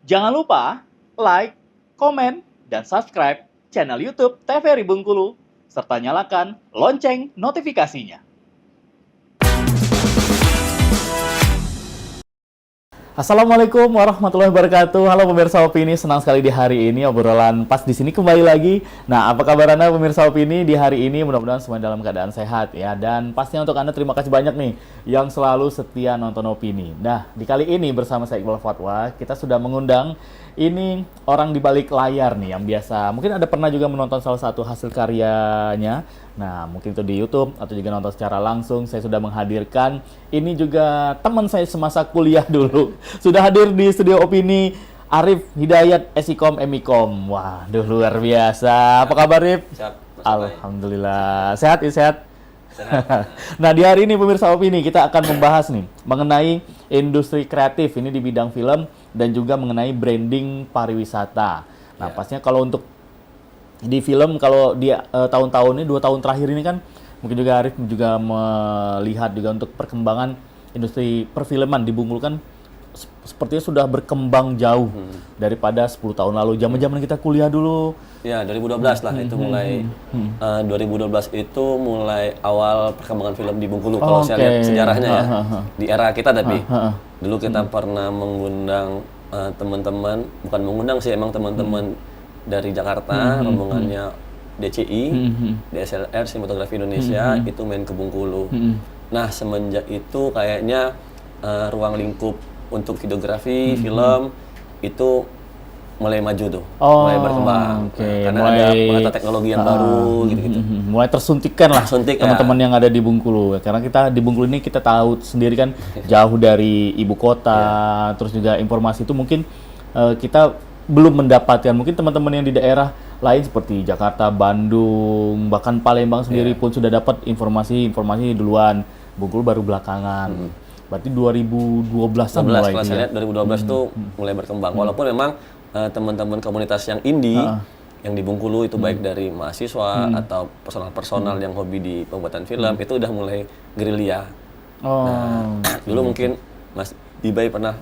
Jangan lupa like, komen, dan subscribe channel YouTube TVRI Bengkulu, serta nyalakan lonceng notifikasinya. Assalamualaikum warahmatullahi wabarakatuh. Halo pemirsa Opini, senang sekali di hari ini obrolan pas di sini kembali lagi. Nah, apa kabar Anda pemirsa Opini di hari ini? Mudah-mudahan semua dalam keadaan sehat ya. Dan pastinya untuk Anda terima kasih banyak nih yang selalu setia nonton Opini. Nah, di kali ini bersama saya Iqbal Fatwa, kita sudah mengundang ini orang di balik layar nih yang biasa mungkin ada pernah juga menonton salah satu hasil karyanya. Nah, mungkin itu di YouTube atau juga nonton secara langsung. Saya sudah menghadirkan ini juga teman saya semasa kuliah dulu. Sudah hadir di studio Opini Arif Hidayat Esikom Emikom. Waduh, luar biasa. Apa kabar, Arif? Sehat. Alhamdulillah. Sehat, sehat. Nah, di hari ini pemirsa Opini kita akan membahas nih mengenai industri kreatif ini di bidang film dan juga mengenai branding pariwisata. Nah, pastinya kalau untuk di film, kalau di tahun-tahun ini 2 tahun terakhir ini kan mungkin juga Arif juga melihat juga untuk perkembangan industri perfilman di Bengkulu kan sepertinya sudah berkembang jauh daripada 10 tahun lalu. Zaman-zaman kita kuliah dulu. Ya, 2012 lah itu mulai 2012 itu mulai awal perkembangan film di Bengkulu kalau saya lihat sejarahnya ya. Di era kita tapi dulu kita pernah mengundang teman-teman, bukan mengundang sih, emang teman-teman dari Jakarta, rombongannya DCI, DSLR Sinematografi Indonesia itu main ke Bengkulu. Nah, semenjak itu kayaknya ruang lingkup untuk videografi, film itu mulai maju tuh, mulai berkembang. Karena ada penata teknologi yang baru gitu-gitu. Mulai tersuntikkan lah teman-teman yang ada di Bengkulu. Karena kita di Bengkulu ini kita tahu sendiri kan jauh dari ibu kota, terus juga informasi itu mungkin kita belum mendapatkan. Mungkin teman-teman yang di daerah lain seperti Jakarta, Bandung, bahkan Palembang sendiri pun sudah dapat informasi duluan. Bengkulu baru belakangan. Berarti 2012-an mulai. Kalau saya lihat 2012 itu mulai berkembang. Walaupun memang teman-teman komunitas yang indie yang di Bengkulu itu baik dari mahasiswa atau personal-personal yang hobi di pembuatan film itu udah mulai gerilya. Nah, dulu mungkin Mas Dibai pernah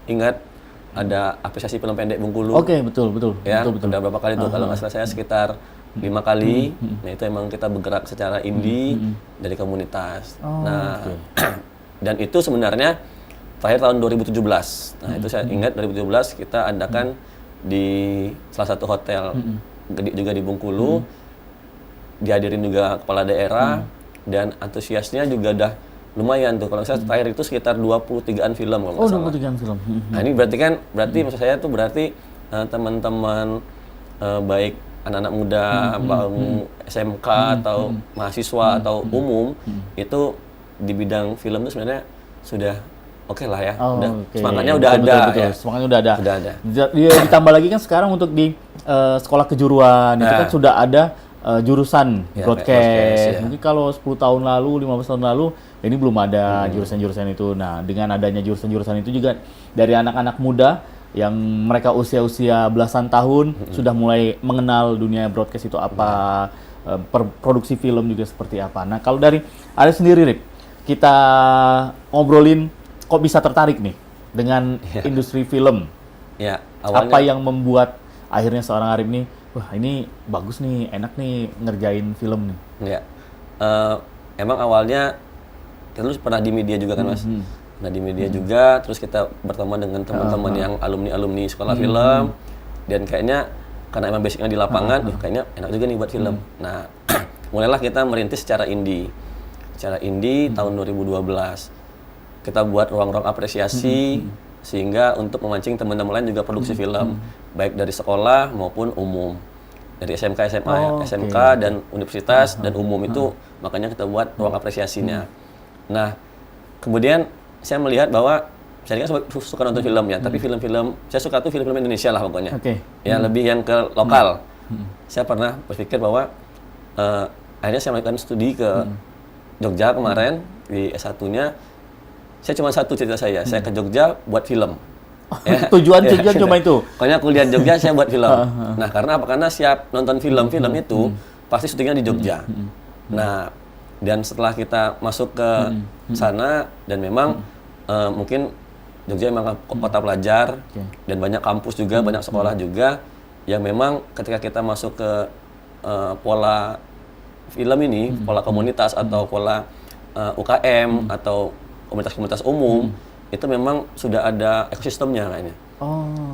ingat ada apresiasi film pendek Bengkulu. Oke, betul. Ya, betul. udah berapa kali tuh? Kalau nggak salah saya sekitar 5 kali. Nah, itu emang kita bergerak secara indie dari komunitas. Dan itu sebenarnya terakhir tahun 2017. Nah, itu saya ingat 2017 kita adakan di salah satu hotel gede juga di Bengkulu. Dihadirin juga kepala daerah dan antusiasnya juga udah lumayan tuh. Kalau saya terakhir itu sekitar 23-an film kalau nggak salah. 23-an film. Nah, ini berarti maksud saya tuh berarti teman-teman baik anak-anak muda, bangun SMK atau mahasiswa atau umum itu di bidang film itu sebenarnya sudah oke lah ya. Semangatnya udah ada. Betul. Semangatnya udah ada. Ditambah lagi kan sekarang untuk di sekolah kejuruan itu kan sudah ada jurusan broadcast. Mungkin kalau 10 tahun lalu, 15 tahun lalu ini belum ada jurusan-jurusan itu. Nah, dengan adanya jurusan-jurusan itu juga dari anak-anak muda yang mereka usia-usia belasan tahun sudah mulai mengenal dunia broadcast itu apa, produksi film juga seperti apa. Nah, kalau dari Arif sendiri, Rip, kita ngobrolin kok bisa tertarik nih dengan industri film. Ya, awalnya apa yang membuat akhirnya seorang Arif nih, wah ini bagus nih, enak nih ngerjain film nih. Ya, emang awalnya kita dulu pernah di media juga kan Mas. Nah, di media juga, terus kita berteman dengan teman-teman yang alumni sekolah film, dan kayaknya karena emang basicnya di lapangan, kayaknya enak juga nih buat film. Nah, mulailah kita merintis secara indie tahun 2012. Kita buat ruang-ruang apresiasi sehingga untuk memancing teman-teman lain juga produksi film, baik dari sekolah maupun umum. Dari SMK, SMA, SMK dan universitas dan umum itu makanya kita buat ruang apresiasinya. Nah, kemudian saya melihat bahwa saya kan suka nonton film ya, tapi film-film saya suka tuh film-film Indonesia lah pokoknya. Ya, lebih yang ke lokal. Saya pernah berpikir bahwa akhirnya saya melakukan studi ke Jogja kemarin di S1-nya. Saya cuma satu cerita saya ke Jogja buat film. Tujuan cuma itu. Pokoknya kuliah di Jogja saya buat film. Nah, karena apa? Karena siap nonton film itu pasti syutingnya di Jogja. Nah, dan setelah kita masuk ke sana dan memang mungkin Jogja memang kota pelajar dan banyak kampus juga, banyak sekolah juga yang memang ketika kita masuk ke pola film ini, pola komunitas atau pola UKM atau komunitas-komunitas umum itu memang sudah ada ekosistemnya kayaknya.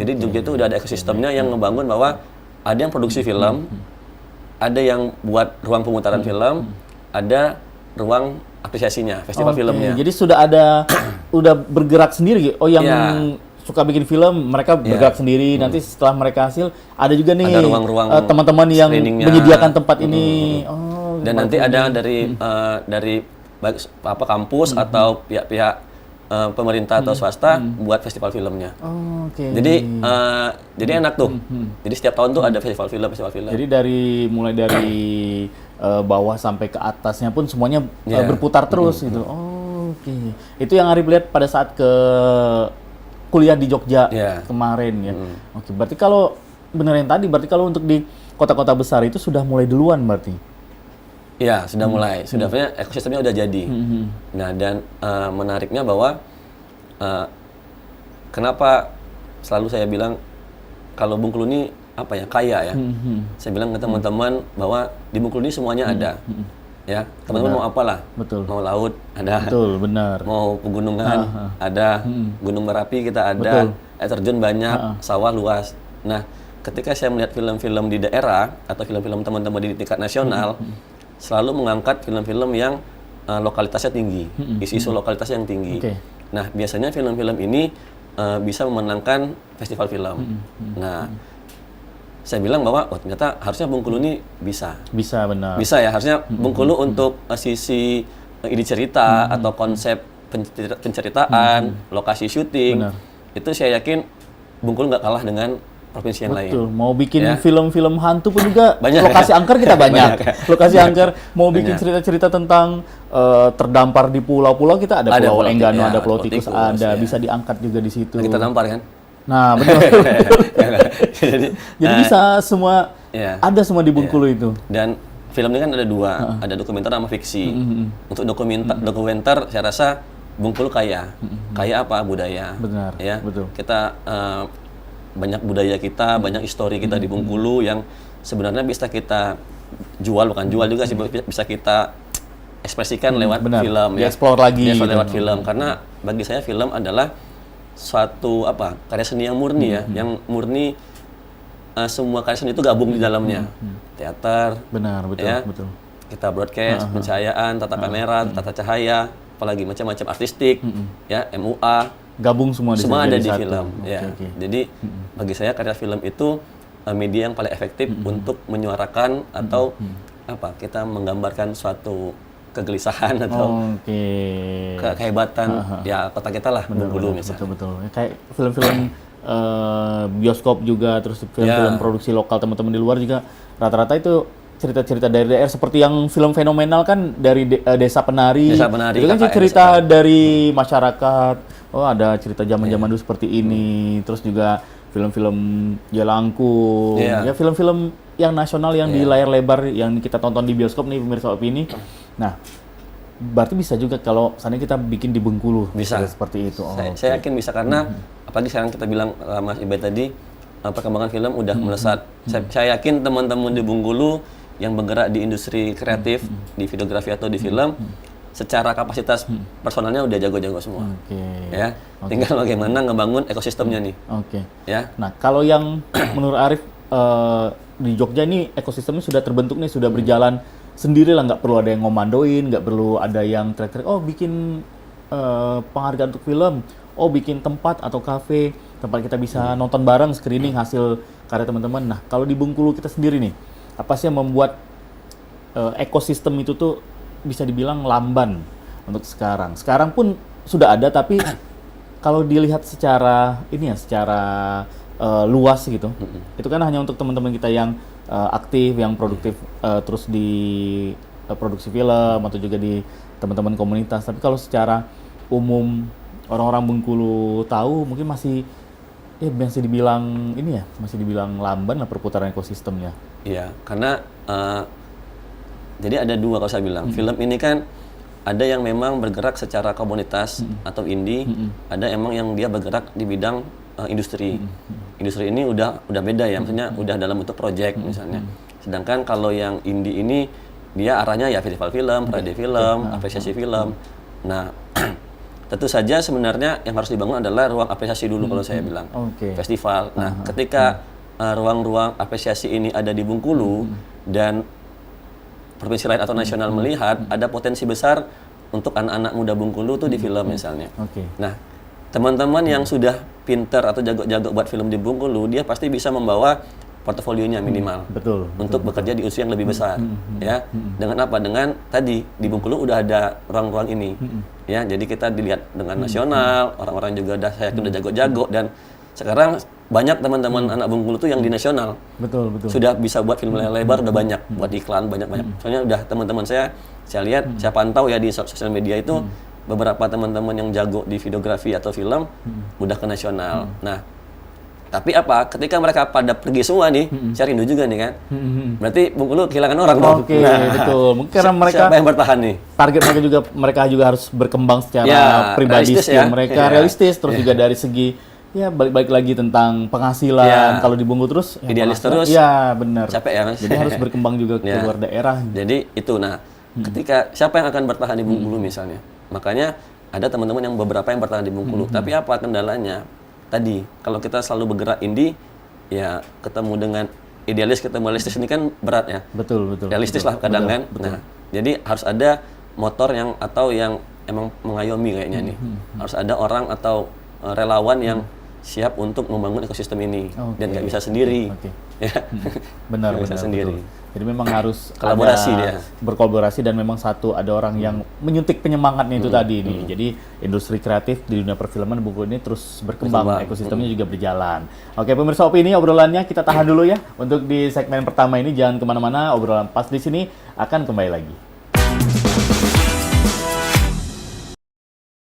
Jadi Jogja itu udah ada ekosistemnya yang ngebangun bahwa ada yang produksi film, ada yang buat ruang pemutaran film, ada ruang apresiasinya, festival filmnya. Jadi sudah ada, udah bergerak sendiri. Oh, yang suka bikin film, mereka bergerak sendiri. Nanti setelah mereka hasil, ada juga nih ada ruang-ruang teman-teman yang menyediakan tempat ini. Dan nanti ada dari kampus atau pihak-pihak pemerintah atau swasta buat festival filmnya. Jadi enak tuh. Jadi setiap tahun tuh ada festival film. Jadi mulai dari bawah sampai ke atasnya pun semuanya berputar terus gitu. Itu yang Arif lihat pada saat ke kuliah di Jogja kemarin ya. Berarti kalau bener yang tadi, berarti kalau untuk di kota-kota besar itu sudah mulai duluan berarti. Iya, sudah mulai. Sudah ekosistemnya udah jadi. Nah, dan menariknya bahwa kenapa selalu saya bilang kalau Bengkulu ini apa ya, kaya ya. Saya bilang ke teman-teman bahwa di Bengkulu ini semuanya ada. Ya, teman-teman mau apalah? Betul. Mau laut ada. Betul, benar. Mau pegunungan ada. Gunung Merapi kita ada. Air terjun banyak, sawah luas. Nah, ketika saya melihat film-film di daerah atau film-film teman-teman di tingkat nasional selalu mengangkat film-film yang lokalitasnya tinggi, isu-isu lokalitasnya yang tinggi. Nah, biasanya film-film ini bisa memenangkan festival film. Nah, saya bilang bahwa ternyata harusnya Bengkulu ini bisa. Bisa, benar. Bisa ya, harusnya Bengkulu untuk sisi ide cerita atau konsep penceritaan, lokasi syuting, itu saya yakin Bengkulu nggak kalah dengan provinsi yang lain. Betul. Mau bikin film-film hantu pun juga banyak, lokasi angker kita banyak. Lokasi angker. Mau bikin cerita-cerita tentang terdampar di pulau-pulau, kita ada Pulau Enggano, ada Pulau Tikus, ada bisa diangkat juga di situ. Kita tampar kan? Nah, betul. Jadi bisa semua ada semua di Bengkulu itu. Dan film ini kan ada dua, ada dokumenter sama fiksi. Untuk dokumenter saya rasa Bengkulu kaya. Kaya apa? Budaya. Benar. Ya. Betul. Kita banyak budaya kita, banyak histori kita di Bengkulu yang sebenarnya bisa kita bukan jual juga sih, bisa kita ekspresikan lewat film, dieksplor lagi lewat film. Karena bagi saya film adalah suatu karya seni yang murni ya, yang murni semua karya seni itu gabung di dalamnya. Teater, benar, betul, betul. Kita broadcast, pencahayaan, tata kamera, tata cahaya, apalagi macam-macam artistik, ya, MUA. Gabung semua ada di film. Jadi bagi saya karya film itu media yang paling efektif untuk menyuarakan atau kita menggambarkan suatu kegelisahan atau kehebatan ya kota kita lah, Bengkulu misalnya. Betul. Kayak film-film bioskop juga, terus film-film produksi lokal teman-teman di luar juga rata-rata itu cerita-cerita dari daerah, seperti yang film fenomenal kan dari Desa Penari. Itu kan cerita dari masyarakat. Oh, ada cerita zaman-zaman dulu seperti ini. Terus juga film-film Jelangkung. Ya, film-film yang nasional yang di layar lebar yang kita tonton di bioskop nih pemirsa Opini. Nah, berarti bisa juga kalau seandainya kita bikin di Bengkulu. Bisa. Seperti itu. Saya yakin bisa karena apalagi sekarang kita bilang Mas Ibe tadi perkembangan film udah melesat. Saya yakin teman-teman di Bengkulu yang bergerak di industri kreatif, di videografi atau di film, secara kapasitas personalnya udah jago-jago semua. Tinggal bagaimana ngebangun ekosistemnya nih. Ya. Nah, kalau yang menurut Arif di Jogja ini ekosistemnya sudah terbentuk nih, sudah berjalan sendiri lah, nggak perlu ada yang ngomandoin, nggak perlu ada yang teriak-teriak, oh bikin penghargaan untuk film, oh bikin tempat atau kafe, tempat kita bisa nonton bareng, screening hasil karya teman-teman. Nah, kalau di Bengkulu kita sendiri nih, apa sih yang membuat ekosistem itu tuh bisa dibilang lamban untuk sekarang? Sekarang pun sudah ada, tapi kalau dilihat secara luas gitu, itu kan hanya untuk teman-teman kita yang aktif, yang produktif, terus di produksi film atau juga di teman-teman komunitas. Tapi kalau secara umum orang-orang Bengkulu tahu, mungkin masih dibilang masih dibilang lamban lah perputaran ekosistemnya. Iya, karena jadi ada dua kalau saya bilang. Film ini kan ada yang memang bergerak secara komunitas atau indie, ada emang yang dia bergerak di bidang industri. Industri ini udah beda ya, maksudnya udah dalam bentuk project misalnya. Sedangkan kalau yang indie ini dia arahnya ya festival film, parade film, apresiasi film. Nah, tentu saja sebenarnya yang harus dibangun adalah ruang apresiasi dulu kalau saya bilang. Festival. Nah, ketika ruang-ruang apresiasi ini ada di Bengkulu dan provinsi lain atau nasional melihat ada potensi besar untuk anak-anak muda Bengkulu tuh di film misalnya. Nah, teman-teman yang sudah pinter atau jago-jago buat film di Bengkulu, dia pasti bisa membawa portofolionya minimal untuk bekerja di usia yang lebih besar, ya. Dengan apa? Dengan tadi di Bengkulu udah ada ruang-ruang ini, ya. Jadi kita dilihat dengan nasional, orang-orang juga saya yakin udah jago-jago dan sekarang banyak teman-teman anak Bengkulu tuh yang di nasional, sudah bisa buat film lebar, udah banyak, buat iklan banyak. Soalnya udah teman-teman saya lihat, saya pantau ya di sosial media itu beberapa teman-teman yang jago di videografi atau film udah ke nasional. Nah. Tapi apa? Ketika mereka pada pergi semua nih, saya rindu juga nih kan. Berarti Bengkulu kehilangan orang dong. Betul. Mungkin karena mereka siapa yang bertahan nih? Target mereka juga harus berkembang secara pribadi, mereka realistis, terus juga dari segi ya balik lagi tentang penghasilan. Kalau di Bengkulu terus idealis terus. Ya benar. Capek ya Mas. Jadi harus berkembang juga ke luar daerah. Jadi itu. Nah, ketika siapa yang akan bertahan di Bengkulu misalnya? Makanya ada teman-teman yang beberapa yang bertahan di Bengkulu. Tapi apa kendalanya? Tadi, kalau kita selalu bergerak indie, ya ketemu dengan idealis, ketemu realistis ini kan berat ya. Betul. Realistis lah kadang kan. Nah, jadi harus ada motor yang atau yang emang mengayomi kayaknya nih. Harus ada orang atau relawan yang siap untuk membangun ekosistem ini dan nggak bisa sendiri. Ya. Benar. Bisa sendiri. Jadi memang harus berkolaborasi dan memang ada orang yang menyuntik penyemangatnya itu tadi nih. Jadi industri kreatif di dunia perfilman Bengkulu ini terus berkembang, ekosistemnya juga berjalan. Oke, pemirsa Opini, obrolannya kita tahan dulu ya. Untuk di segmen pertama ini jangan kemana-mana, obrolan pas di sini akan kembali lagi.